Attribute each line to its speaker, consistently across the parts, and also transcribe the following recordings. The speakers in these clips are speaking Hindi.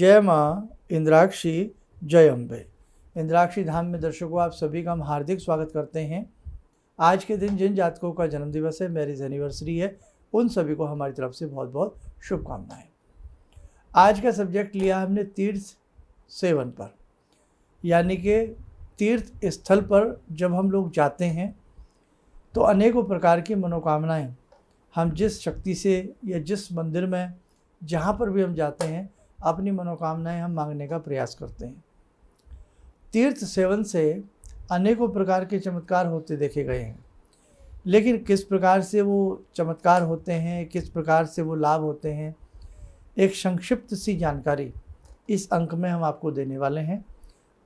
Speaker 1: जय माँ इंद्राक्षी, जय अम्बे। इंद्राक्षी धाम में दर्शकों, आप सभी का हम हार्दिक स्वागत करते हैं। आज के दिन जिन जातकों का जन्मदिवस है, मैरिज एनिवर्सरी है, उन सभी को हमारी तरफ से बहुत बहुत शुभकामनाएं। आज का सब्जेक्ट लिया हमने तीर्थ सेवन पर, यानी कि तीर्थ स्थल पर जब हम लोग जाते हैं तो अनेकों प्रकार की मनोकामनाएं हम जिस शक्ति से या जिस मंदिर में जहाँ पर भी हम जाते हैं अपनी मनोकामनाएं हम मांगने का प्रयास करते हैं। तीर्थ सेवन से अनेकों प्रकार के चमत्कार होते देखे गए हैं, लेकिन किस प्रकार से वो चमत्कार होते हैं, किस प्रकार से वो लाभ होते हैं, एक संक्षिप्त सी जानकारी इस अंक में हम आपको देने वाले हैं।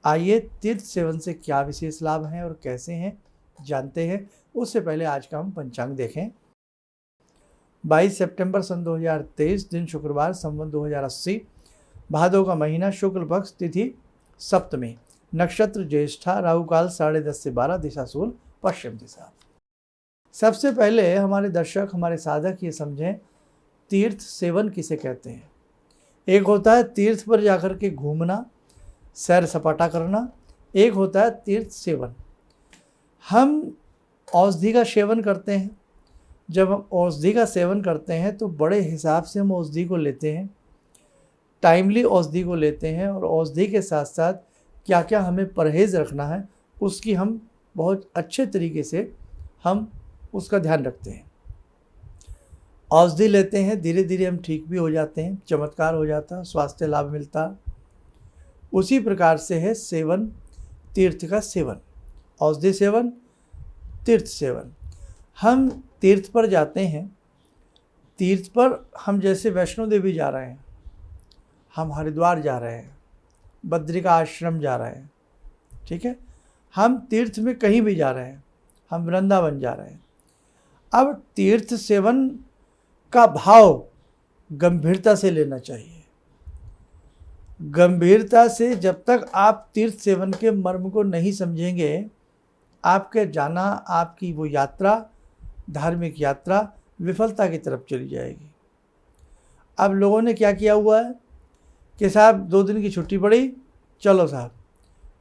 Speaker 1: आइए तीर्थ सेवन से क्या विशेष लाभ हैं और कैसे हैं जानते हैं। उससे पहले आज का हम पंचांग देखें। 22 सितंबर सन 2023, दिन शुक्रवार, संवत 2080, भादव का महीना, शुक्ल पक्ष, तिथि सप्तमी, नक्षत्र ज्येष्ठा, राहु काल 10:30 से 12, दिशा सूल पश्चिम दिशा। सबसे पहले हमारे दर्शक, हमारे साधक ये समझें तीर्थ सेवन किसे कहते हैं। एक होता है तीर्थ पर जाकर के घूमना, सैर सपाटा करना, एक होता है तीर्थ सेवन। हम औषधि का सेवन करते हैं। जब हम औषधि का सेवन करते हैं तो बड़े हिसाब से हम औषधि को लेते हैं, टाइमली औषधि को लेते हैं, और औषधि के साथ साथ क्या क्या हमें परहेज़ रखना है उसकी हम बहुत अच्छे तरीके से हम उसका ध्यान रखते हैं। औषधि लेते हैं, धीरे धीरे हम ठीक भी हो जाते हैं, चमत्कार हो जाता, स्वास्थ्य लाभ मिलता। उसी प्रकार से है सेवन, तीर्थ का सेवन, औषधि सेवन, तीर्थ सेवन। हम तीर्थ पर जाते हैं, तीर्थ पर हम जैसे वैष्णो देवी जा रहे हैं, हम हरिद्वार जा रहे हैं, बद्रिका आश्रम जा रहे हैं, ठीक है, हम तीर्थ में कहीं भी जा रहे हैं, हम वृंदावन जा रहे हैं। अब तीर्थ सेवन का भाव गंभीरता से लेना चाहिए। गंभीरता से जब तक आप तीर्थ सेवन के मर्म को नहीं समझेंगे, आपके जाना, आपकी वो यात्रा, धार्मिक यात्रा विफलता की तरफ चली जाएगी। अब लोगों ने क्या किया हुआ है कि साहब 2 दिन की छुट्टी पड़ी, चलो साहब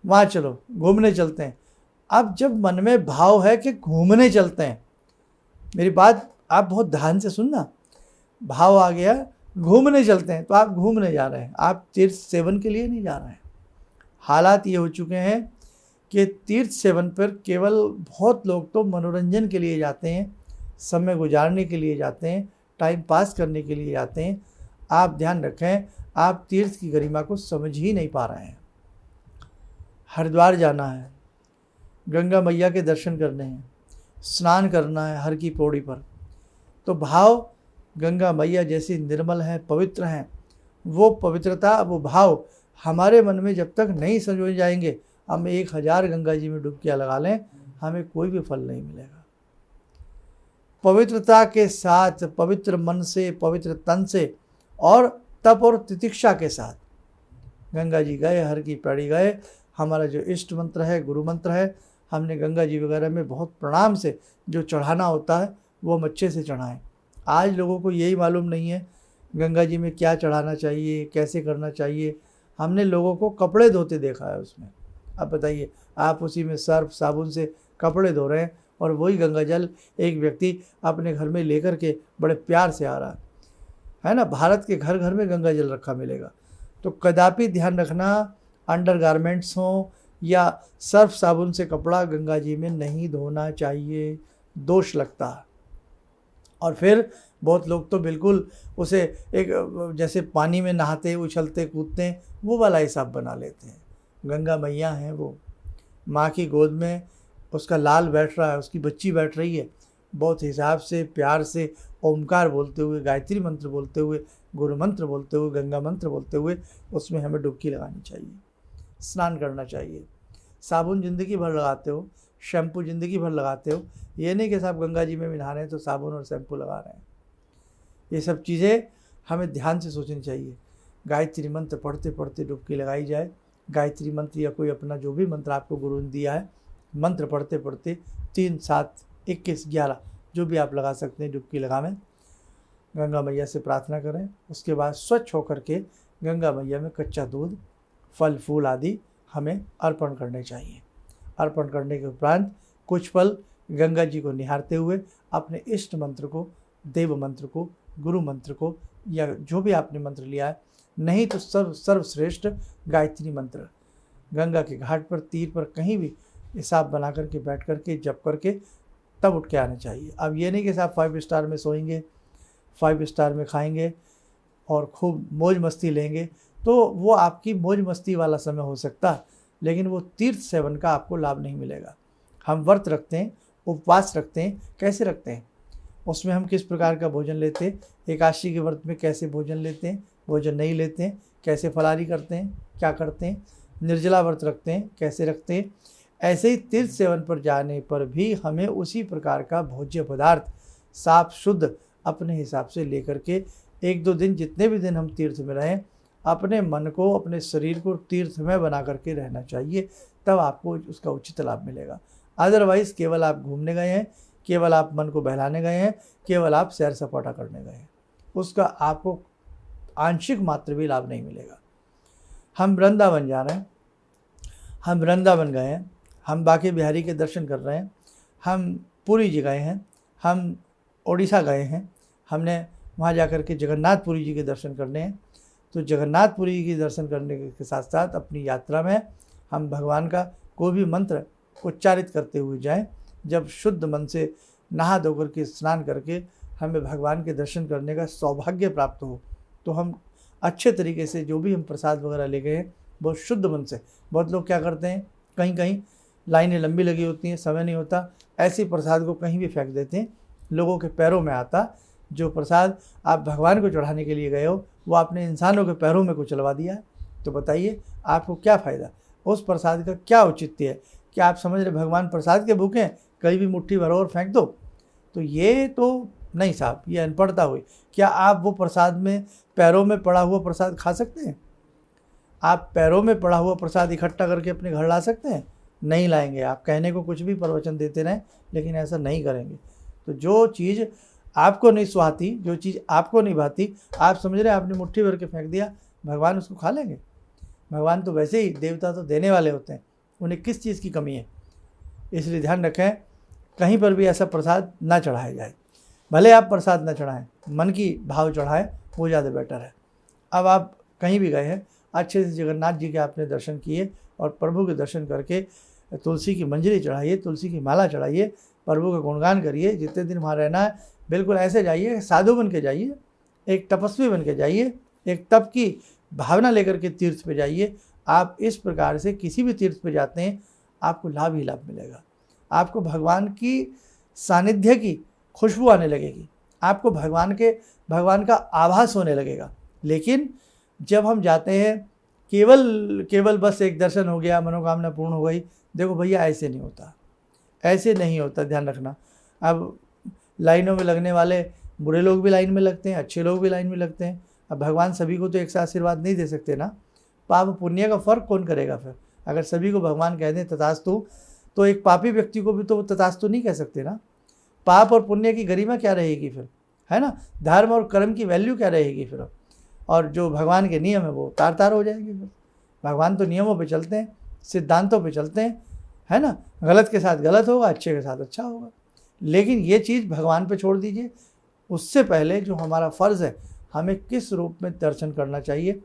Speaker 1: वहाँ चलो, घूमने चलते हैं। अब जब मन में भाव है कि घूमने चलते हैं, मेरी बात आप बहुत ध्यान से सुनना, भाव आ गया घूमने चलते हैं, तो आप घूमने जा रहे हैं, आप तीर्थ सेवन के लिए नहीं जा रहे हैं। हालात ये हो चुके हैं कि तीर्थ सेवन पर केवल बहुत लोग तो मनोरंजन के लिए जाते हैं, समय गुजारने के लिए जाते हैं, टाइम पास करने के लिए जाते हैं। आप ध्यान रखें, आप तीर्थ की गरिमा को समझ ही नहीं पा रहे हैं। हरिद्वार जाना है, गंगा मैया के दर्शन करने हैं, स्नान करना है हर की पौड़ी पर, तो भाव गंगा मैया जैसी निर्मल हैं, पवित्र हैं, वो पवित्रता, वो भाव हमारे मन में जब तक नहीं संजोए जाएंगे, हम 1000 गंगा जी में डुबकियाँ लगा लें, हमें कोई भी फल नहीं मिलेगा। पवित्रता के साथ, पवित्र मन से, पवित्र तन से और तप और तितिक्षा के साथ गंगा जी गए, हर की पैड़ी गए। हमारा जो इष्ट मंत्र है, गुरु मंत्र है, हमने गंगा जी वगैरह में बहुत प्रणाम से जो चढ़ाना होता है वो हम अच्छे से चढ़ाएं। आज लोगों को यही मालूम नहीं है गंगा जी में क्या चढ़ाना चाहिए, कैसे करना चाहिए। हमने लोगों को कपड़े धोते देखा है उसमें। अब बताइए, आप उसी में सर्फ साबुन से कपड़े धो रहे हैं और वही गंगा जल एक व्यक्ति अपने घर में लेकर के बड़े प्यार से आ रहा है ना। भारत के घर घर में गंगा जल रखा मिलेगा। तो कदापि ध्यान रखना, अंडर गारमेंट्स हों या सर्फ साबुन से कपड़ा गंगा जी में नहीं धोना चाहिए, दोष लगता है। और फिर बहुत लोग तो बिल्कुल उसे एक जैसे पानी में नहाते, उछलते कूदते हैं, वो वाला हिसाब बना लेते हैं। गंगा मैया हैं, वो माँ की गोद में उसका लाल बैठ रहा है, उसकी बच्ची बैठ रही है, बहुत हिसाब से, प्यार से, ओमकार बोलते हुए, गायत्री मंत्र बोलते हुए, गुरु मंत्र बोलते हुए, गंगा मंत्र बोलते हुए उसमें हमें डुबकी लगानी चाहिए, स्नान करना चाहिए। साबुन ज़िंदगी भर लगाते हो, शैम्पू ज़िंदगी भर लगाते हो, ये नहीं कि साहब गंगा जी में भी नहा रहे हैं तो साबुन और शैम्पू लगा रहे हैं। ये सब चीज़ें हमें ध्यान से सोचनी चाहिए। गायत्री मंत्र पढ़ते पढ़ते डुबकी लगाई जाए। गायत्री मंत्र या कोई अपना जो भी मंत्र आपको गुरु ने दिया है, मंत्र पढ़ते पढ़ते 3, 7, 21, 11 जो भी आप लगा सकते हैं डुबकी लगावें, गंगा मैया से प्रार्थना करें। उसके बाद स्वच्छ होकर के गंगा मैया में कच्चा दूध, फल फूल आदि हमें अर्पण करने चाहिए। अर्पण करने के उपरांत कुछ पल गंगा जी को निहारते हुए अपने इष्ट मंत्र को, देव मंत्र को, गुरु मंत्र को, या जो भी आपने मंत्र लिया है, नहीं तो सर्वश्रेष्ठ गायत्री मंत्र गंगा के घाट पर, तीर पर, कहीं भी हिसाब बना करके बैठ करके जप करके तब उठ के आना चाहिए। अब ये नहीं कि साहब 5 स्टार में सोएंगे, 5 स्टार में खाएंगे और खूब मौज मस्ती लेंगे, तो वो आपकी मौज मस्ती वाला समय हो सकता है, लेकिन वो तीर्थ सेवन का आपको लाभ नहीं मिलेगा। हम व्रत रखते हैं, उपवास रखते हैं, कैसे रखते हैं, उसमें हम किस प्रकार का भोजन लेते हैं, एकादशी के व्रत में कैसे भोजन लेते हैं, भोजन नहीं लेते हैं, कैसे फलाहारी करते हैं, क्या करते हैं, निर्जला व्रत रखते हैं, कैसे रखते हैं। ऐसे ही तीर्थ सेवन पर जाने पर भी हमें उसी प्रकार का भोज्य पदार्थ साफ शुद्ध अपने हिसाब से लेकर के 1-2 दिन, जितने भी दिन हम तीर्थ में रहें, अपने मन को, अपने शरीर को तीर्थमय बना करके रहना चाहिए, तब आपको उसका उचित लाभ मिलेगा। अदरवाइज़ केवल आप घूमने गए हैं, केवल आप मन को बहलाने गए हैं, केवल आप सैर सपाटा करने गए हैं, उसका आपको आंशिक मात्र भी लाभ नहीं मिलेगा। हम वृंदावन जा रहे हैं, हम वृंदावन गए हैं, हम बांके बिहारी के दर्शन कर रहे हैं, हम पुरी जी गए हैं, हम उड़ीसा गए हैं, हमने वहाँ जा कर के जगन्नाथपुरी जी के दर्शन करने हैं। तो जगन्नाथपुरी जी के दर्शन करने के साथ साथ अपनी यात्रा में हम भगवान का कोई भी मंत्र उच्चारित करते हुए जाएं। जब शुद्ध मन से नहा धो करके स्नान करके हमें भगवान के दर्शन करने का सौभाग्य प्राप्त हो, तो हम अच्छे तरीके से जो भी हम प्रसाद वगैरह ले गए हैं बहुत शुद्ध मन से। बहुत लोग क्या करते हैं, कहीं कहीं लाइनें लंबी लगी होती हैं, समय नहीं होता, ऐसी प्रसाद को कहीं भी फेंक देते हैं, लोगों के पैरों में आता। जो प्रसाद आप भगवान को चढ़ाने के लिए गए हो वो आपने इंसानों के पैरों में कुचलवा दिया है, तो बताइए आपको क्या फ़ायदा, उस प्रसाद का क्या औचित्य है? क्या आप समझ रहे भगवान प्रसाद के भूखे हैं, कहीं भी मुट्ठी भरो और फेंक दो? तो ये तो नहीं साहब, ये अनपढ़ता हुई। क्या आप वो प्रसाद में पैरों में पड़ा हुआ प्रसाद खा सकते हैं? आप पैरों में पड़ा हुआ प्रसाद इकट्ठा करके अपने घर ला सकते हैं? नहीं लाएंगे। आप कहने को कुछ भी प्रवचन देते रहें, लेकिन ऐसा नहीं करेंगे। तो जो चीज़ आपको नहीं सुहाती, जो चीज़ आपको नहीं भाती, आप समझ रहे आपने मुट्ठी भर के फेंक दिया, भगवान उसको खा लेंगे? भगवान तो वैसे ही, देवता तो देने वाले होते हैं, उन्हें किस चीज़ की कमी है? इसलिए ध्यान रखें, कहीं पर भी ऐसा प्रसाद ना चढ़ाया जाए। भले आप प्रसाद ना चढ़ाएं, मन की भाव चढ़ाएं, वो ज़्यादा बेटर है। अब आप कहीं भी गए हैं, अच्छे से जगन्नाथ जी के आपने दर्शन किए और प्रभु के दर्शन करके तुलसी की मंजरी चढ़ाइए, तुलसी की माला चढ़ाइए, प्रभु का गुणगान करिए। जितने दिन वहाँ रहना है बिल्कुल ऐसे जाइए, साधु बन के जाइए, एक तपस्वी बन के जाइए, एक तप की भावना लेकर के तीर्थ पे जाइए। आप इस प्रकार से किसी भी तीर्थ पे जाते हैं, आपको लाभ ही लाभ मिलेगा। आपको भगवान की सानिध्य की खुशबू आने लगेगी, आपको भगवान का आभास होने लगेगा। लेकिन जब हम जाते हैं केवल बस एक दर्शन हो गया, मनोकामना पूर्ण हो गई, देखो भैया ऐसे नहीं होता, ऐसे नहीं होता, ध्यान रखना। अब लाइनों में लगने वाले बुरे लोग भी लाइन में लगते हैं, अच्छे लोग भी लाइन में लगते हैं। अब भगवान सभी को तो एक साथ आशीर्वाद नहीं दे सकते ना। पाप पुण्य का फ़र्क कौन करेगा फिर? अगर सभी को भगवान कह दें तथास्तु, तो एक पापी व्यक्ति को भी तो तथास्तु नहीं कह सकते ना। पाप और पुण्य की गरिमा क्या रहेगी फिर, है ना? धर्म और कर्म की वैल्यू क्या रहेगी फिर? और जो भगवान के नियम है वो तार तार हो जाएंगे फिर। भगवान तो नियमों पे चलते हैं, सिद्धांतों पे चलते हैं, है ना? गलत के साथ गलत होगा, अच्छे के साथ अच्छा होगा। लेकिन ये चीज़ भगवान पे छोड़ दीजिए। उससे पहले जो हमारा फ़र्ज़ है, हमें किस रूप में दर्शन करना चाहिए,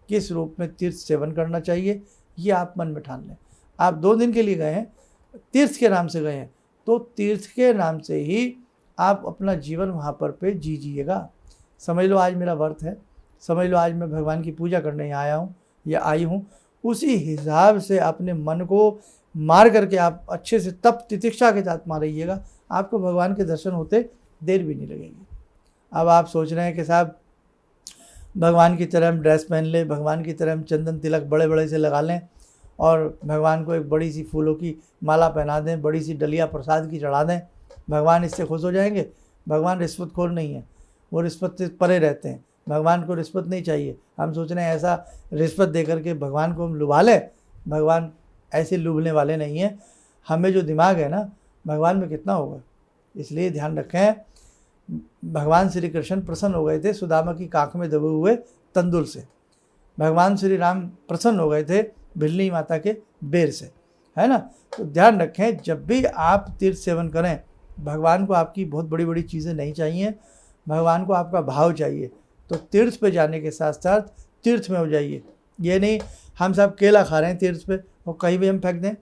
Speaker 1: किस रूप में तीर्थ सेवन करना चाहिए, ये आप मन में ठान लें। आप 2 दिन के लिए गए हैं, तीर्थ के नाम से गए हैं, तो तीर्थ के नाम से ही आप अपना जीवन वहाँ पर पे जीजिएगा। समझ लो आज मेरा व्रत है, समझ लो आज मैं भगवान की पूजा करने यहाँ आया हूँ या आई हूँ। उसी हिसाब से अपने मन को मार करके आप अच्छे से तप तितिक्षा के साथ मारिएगा, आपको भगवान के दर्शन होते देर भी नहीं लगेगी। अब आप सोच रहे हैं कि साहब भगवान की तरह हम ड्रेस पहन लें, भगवान की तरह हम चंदन तिलक बड़े बड़े से लगा लें और भगवान को एक बड़ी सी फूलों की माला पहना दें, बड़ी सी डलिया प्रसाद की चढ़ा दें, भगवान इससे खुश हो जाएंगे। भगवान रिश्वतखोर नहीं है, वो रिश्वत से परे रहते हैं। भगवान को रिश्वत नहीं चाहिए। हम सोच रहे हैं ऐसा रिश्वत दे करके भगवान को हम लुभा लें, भगवान ऐसे लुभने वाले नहीं हैं। हमें जो दिमाग है ना, भगवान में कितना होगा। इसलिए ध्यान रखें, भगवान श्री कृष्ण प्रसन्न हो गए थे सुदामा की काख में दबे हुए तंदुल से। भगवान श्री राम प्रसन्न हो गए थे भिल्ली माता के बेर से, है ना। तो ध्यान रखें, जब भी आप तीर्थ सेवन करें, भगवान को आपकी बहुत बड़ी बड़ी चीज़ें नहीं चाहिए, भगवान को आपका भाव चाहिए। तो तीर्थ पे जाने के साथ साथ तीर्थ में हो जाइए। ये नहीं हम सब केला खा रहे हैं तीर्थ पे और कहीं भी हम फेंक दें।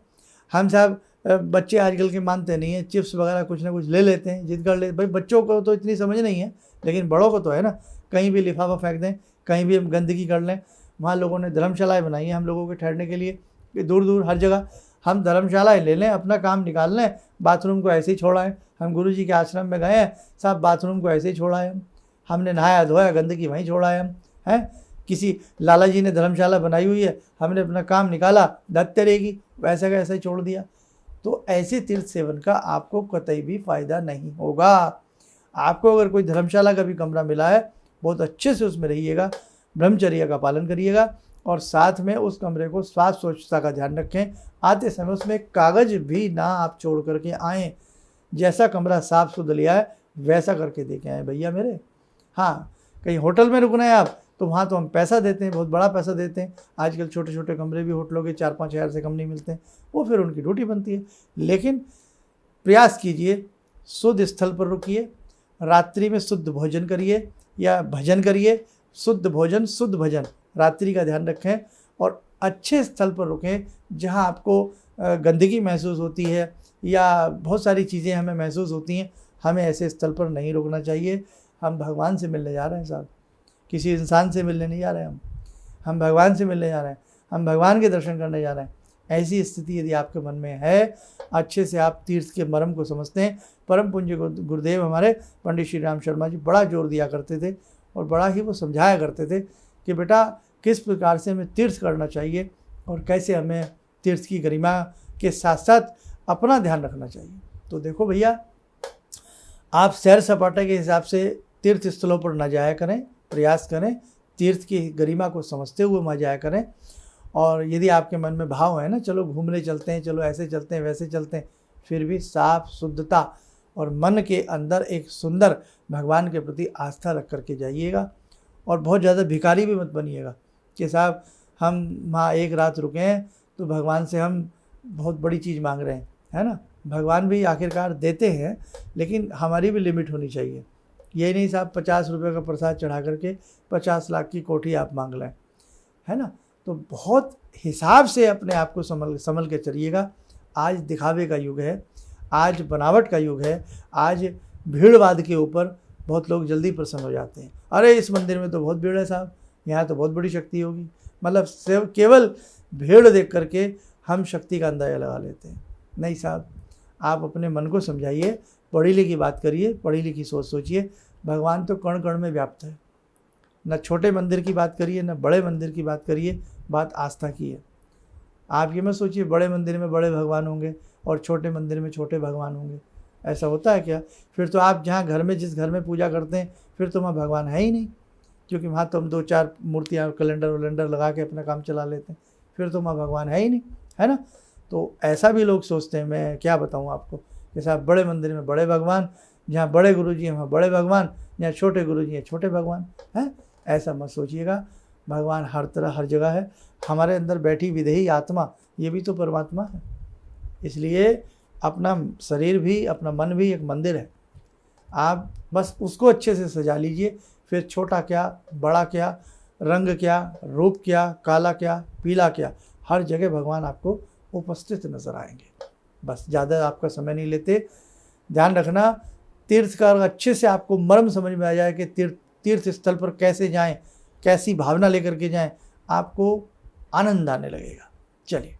Speaker 1: हम सब बच्चे आजकल के मानते नहीं हैं, चिप्स वगैरह कुछ ना कुछ ले लेते हैं, जिद कर ले। भाई बच्चों को तो इतनी समझ नहीं है, लेकिन बड़ों को तो है ना। कहीं भी लिफाफा फेंक दें, कहीं भी हम गंदगी कर लें। वहाँ लोगों ने धर्मशालाएँ बनाई हैं हम लोगों के ठहरने के लिए, कि दूर दूर हर जगह हम धर्मशालाएँ ले लें, अपना काम निकाल लें, बाथरूम को ऐसे ही छोड़ाएँ। हम गुरु जी के आश्रम में गए हैं, साहब बाथरूम को ऐसे ही छोड़ाएँ, हमने नहाया धोया, गंदगी वहीं छोड़ाएँ हम, हैं। किसी लाला जी ने धर्मशाला बनाई हुई है, हमने अपना काम निकाला, धत्ते रहेगी, वैसा का ऐसा ही छोड़ दिया। तो ऐसे तीर्थ सेवन का आपको कतई भी फ़ायदा नहीं होगा। आपको अगर कोई धर्मशाला का भी कमरा मिला है, बहुत अच्छे से उसमें रहिएगा, ब्रह्मचर्य का पालन करिएगा, और साथ में उस कमरे को साफ स्वच्छता का ध्यान रखें। आते समय उसमें एक कागज़ भी ना आप छोड़ करके आएँ। जैसा कमरा साफ सुथरा लिया है वैसा करके दे के आएँ भैया मेरे। हाँ, कहीं होटल में रुकना है आप, तो वहाँ तो हम पैसा देते हैं, बहुत बड़ा पैसा देते हैं। आजकल छोटे छोटे कमरे भी होटलों के 4-5 हज़ार से कम नहीं मिलते हैं, वो फिर उनकी ड्यूटी बनती है। लेकिन प्रयास कीजिए, शुद्ध स्थल पर रुकिए, रात्रि में शुद्ध भोजन करिए या भजन करिए। शुद्ध भोजन शुद्ध भजन, रात्रि का ध्यान रखें, और अच्छे स्थल पर रुकें जहाँ आपको गंदगी महसूस होती है या बहुत सारी चीज़ें हमें महसूस होती हैं। हमें ऐसे स्थल पर नहीं रुकना चाहिए। हम भगवान से मिलने जा रहे हैं साहब, किसी इंसान से मिलने नहीं जा रहे हैं। हम भगवान से मिलने जा रहे हैं, हम भगवान के दर्शन करने जा रहे हैं। ऐसी स्थिति यदि आपके मन में है, अच्छे से आप तीर्थ के मर्म को समझते हैं। परम पूज्य गुरुदेव हमारे पंडित श्री राम शर्मा जी बड़ा जोर दिया करते थे और बड़ा ही वो समझाया करते थे कि बेटा किस प्रकार से हमें तीर्थ करना चाहिए और कैसे हमें तीर्थ की गरिमा के साथ साथ अपना ध्यान रखना चाहिए। तो देखो भैया, आप सैर सपाटे के हिसाब से तीर्थ स्थलों पर न जाया करें, प्रयास करें तीर्थ की गरिमा को समझते हुए वहाँ जाया करें। और यदि आपके मन में भाव है ना, चलो घूमने चलते हैं, चलो ऐसे चलते हैं, वैसे चलते हैं, फिर भी साफ शुद्धता और मन के अंदर एक सुंदर भगवान के प्रति आस्था रख करके जाइएगा। और बहुत ज़्यादा भिखारी भी मत बनिएगा कि साहब हम वहाँ एक रात रुके हैं तो भगवान से हम बहुत बड़ी चीज़ मांग रहे हैं, है ना। भगवान भी आखिरकार देते हैं, लेकिन हमारी भी लिमिट होनी चाहिए। ये नहीं साहब 50 रुपये का प्रसाद चढ़ा करके 50 लाख की कोठी आप मांग लें, है ना। तो बहुत हिसाब से अपने आप को संभल के चलिएगा। आज दिखावे का युग है, आज बनावट का युग है, आज भीड़वाद के ऊपर बहुत लोग जल्दी प्रसन्न हो जाते हैं। अरे इस मंदिर में तो बहुत भीड़ है साहब, यहाँ तो बहुत बड़ी शक्ति होगी। मतलब केवल भीड़ देख करके हम शक्ति का अंदाज़ा लगा लेते हैं। नहीं साहब, आप अपने मन को समझाइए, पढ़ी लिखी बात करिए, पढ़ी लिखी सोच सोचिए। भगवान तो कण कण में व्याप्त है। न छोटे मंदिर की बात करिए, न बड़े मंदिर की बात करिए, बात आस्था की है। आप ये मत सोचिए बड़े मंदिर में बड़े भगवान होंगे और छोटे मंदिर में छोटे भगवान होंगे। ऐसा होता है क्या? फिर तो आप जहाँ घर में जिस घर में पूजा करते हैं, फिर तो वहाँ भगवान है ही नहीं, क्योंकि वहाँ तो हम 2-4 मूर्तियाँ कैलेंडर लगा के अपना काम चला लेते हैं। फिर तो वहाँ भगवान है ही नहीं, है ना। तो ऐसा भी लोग सोचते हैं। मैं क्या बताऊँ आपको कि साहब बड़े मंदिर में बड़े भगवान, जहाँ बड़े गुरुजी हैं वहाँ बड़े भगवान, जहाँ छोटे गुरुजी हैं छोटे भगवान, हैं। ऐसा मत सोचिएगा। भगवान हर तरह हर जगह है। हमारे अंदर बैठी विदेही आत्मा, ये भी तो परमात्मा है। इसलिए अपना शरीर भी, अपना मन भी एक मंदिर है। आप बस उसको अच्छे से सजा लीजिए। फिर छोटा क्या, बड़ा क्या, रंग क्या, रूप क्या, काला क्या, पीला क्या, हर जगह भगवान आपको उपस्थित नजर आएंगे। बस ज़्यादा आपका समय नहीं लेते। ध्यान रखना, तीर्थ का अच्छे से आपको मर्म समझ में आ जाए कि तीर्थ स्थल पर कैसे जाएं, कैसी भावना लेकर के जाएं, आपको आनंद आने लगेगा। चलिए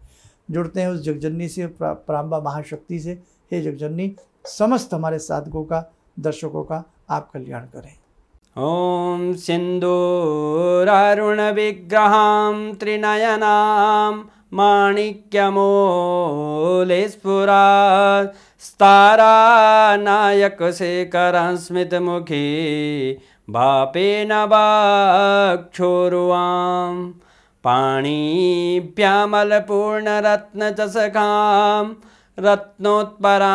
Speaker 1: जुड़ते हैं उस जगजननी से, प्रांबा महाशक्ति से। हे जगजननी, समस्त हमारे साधकों का, दर्शकों का आप कल्याण करें।
Speaker 2: ॐ सिन्दूरारुणविग्रहां त्रिनयनां माणिक्यमूलस्फुरात् स्तारानायकशेखरं स्मितमुखी भापेन वाक्षोरुवां पाणिभ्यामलपूर्णरत्नचषकां रत्नोत्परां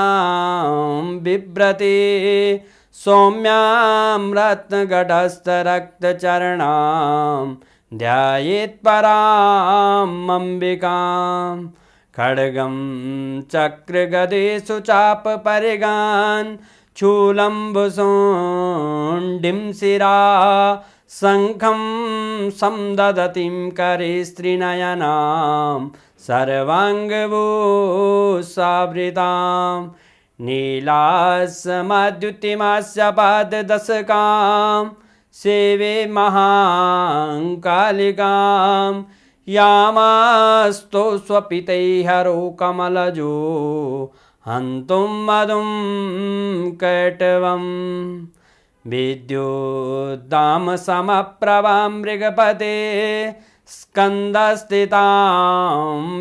Speaker 2: बिभ्रति सौम्यां रत्नगटस्थरक्तचरणां ध्यायेत् पराम् अम्बिकां खड्गं चक्रगदेषु चापपरिगान् चूलम्बुसोण्डिं शिरा शङ्खं समदधतीं करे स्त्रीनयनां सर्वाङ्गभूषावृतां नीलास्मद्युतिमास्य पाददशकां सेवे महाकालिकां यामास्तो स्वपितैहरो कमलजो हन्तुं मधुं कैटवम् विद्युद्दाम समप्रभां मृगपते स्कन्दस्थितां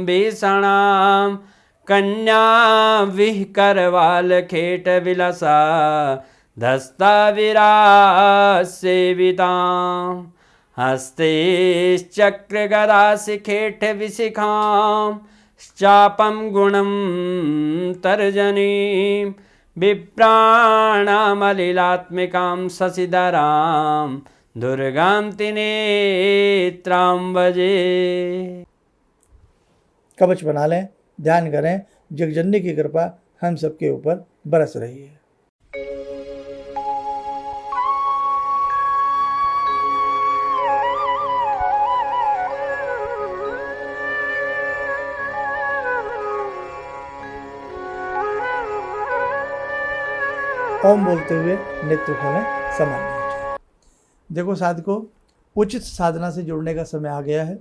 Speaker 2: भीषणां कन्या विहकरवालखेटविलसा धस्ताविरासेवितां हस्तैश्चक्रगदाशिखेटविशिखां चापं गुणं तर्जनीं विप्राणामलिलात्मिकां शशिधरां दुर्गां त्रिनेत्रां भजे।
Speaker 1: कवच बना लें, ध्यान करें, जगजननी की कृपा हम सबके ऊपर बरस रही है। ओम बोलते हुए नेत्र खोलें, सामान्य हो जाए। देखो साधकों, उचित साधना से जुड़ने का समय आ गया है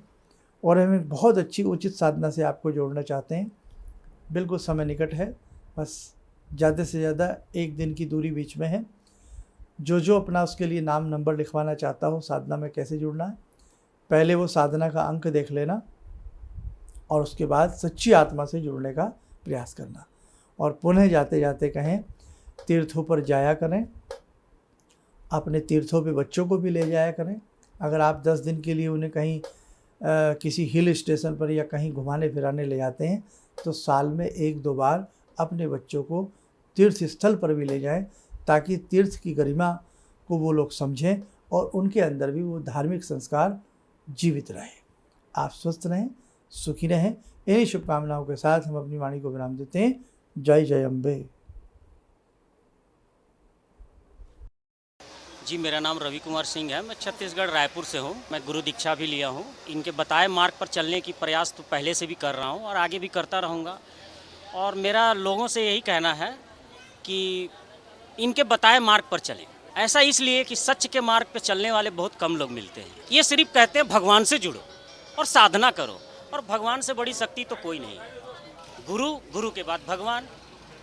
Speaker 1: और हम एक बहुत अच्छी उचित साधना से आपको जोड़ना चाहते हैं। बिल्कुल समय निकट है, बस ज़्यादा से ज़्यादा एक दिन की दूरी बीच में है। जो अपना उसके लिए नाम नंबर लिखवाना चाहता हो, साधना में कैसे जुड़ना है, पहले वो साधना का अंक देख लेना और उसके बाद सच्ची आत्मा से जुड़ने का प्रयास करना। और पुनः जाते जाते कहें, तीर्थों पर जाया करें, अपने तीर्थों पे बच्चों को भी ले जाया करें। अगर आप 10 दिन के लिए उन्हें कहीं किसी हिल स्टेशन पर या कहीं घुमाने फिराने ले जाते हैं तो साल में 1-2 बार अपने बच्चों को तीर्थ स्थल पर भी ले जाएं, ताकि तीर्थ की गरिमा को वो लोग समझें और उनके अंदर भी वो धार्मिक संस्कार जीवित रहे। आप स्वस्थ रहें, सुखी रहें। इन्हीं शुभकामनाओं के साथ हम अपनी वाणी को विराम देते हैं। जय जय अम्बे।
Speaker 3: जी, मेरा नाम रवि कुमार सिंह है। मैं छत्तीसगढ़ रायपुर से हूँ। मैं गुरु दीक्षा भी लिया हूँ। इनके बताए मार्ग पर चलने की प्रयास तो पहले से भी कर रहा हूँ और आगे भी करता रहूँगा। और मेरा लोगों से यही कहना है कि इनके बताए मार्ग पर चलें। ऐसा इसलिए कि सच के मार्ग पर चलने वाले बहुत कम लोग मिलते हैं। ये सिर्फ कहते हैं भगवान से जुड़ो और साधना करो, और भगवान से बड़ी शक्ति तो कोई नहीं है। गुरु के बाद भगवान,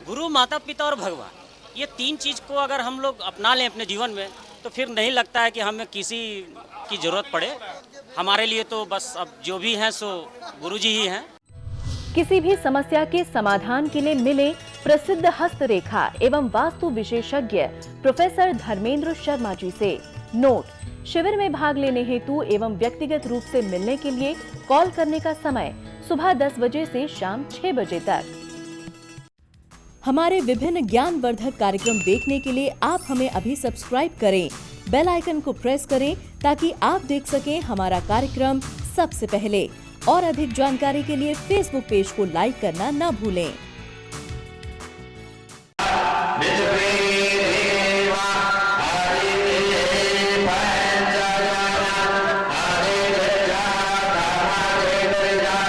Speaker 3: गुरु, माता पिता और भगवान, ये 3 चीज़ को अगर हम लोग अपना लें अपने जीवन में तो फिर नहीं लगता है कि हमें किसी की ज़रूरत पड़े। हमारे लिए तो बस अब जो भी हैं सो गुरुजी ही हैं।
Speaker 4: किसी भी समस्या के समाधान के लिए मिले प्रसिद्ध हस्तरेखा एवं वास्तु विशेषज्ञ प्रोफेसर धर्मेंद्र शर्मा जी से। नोट: शिविर में भाग लेने हेतु एवं व्यक्तिगत रूप से मिलने के लिए कॉल करने का समय सुबह 10 बजे से शाम 6 बजे तक। हमारे विभिन्न ज्ञानवर्धक कार्यक्रम देखने के लिए आप हमें अभी सब्सक्राइब करें, बेल आइकन को प्रेस करें ताकि आप देख सकें हमारा कार्यक्रम सबसे पहले। और अधिक जानकारी के लिए फेसबुक पेज को लाइक करना न भूलें।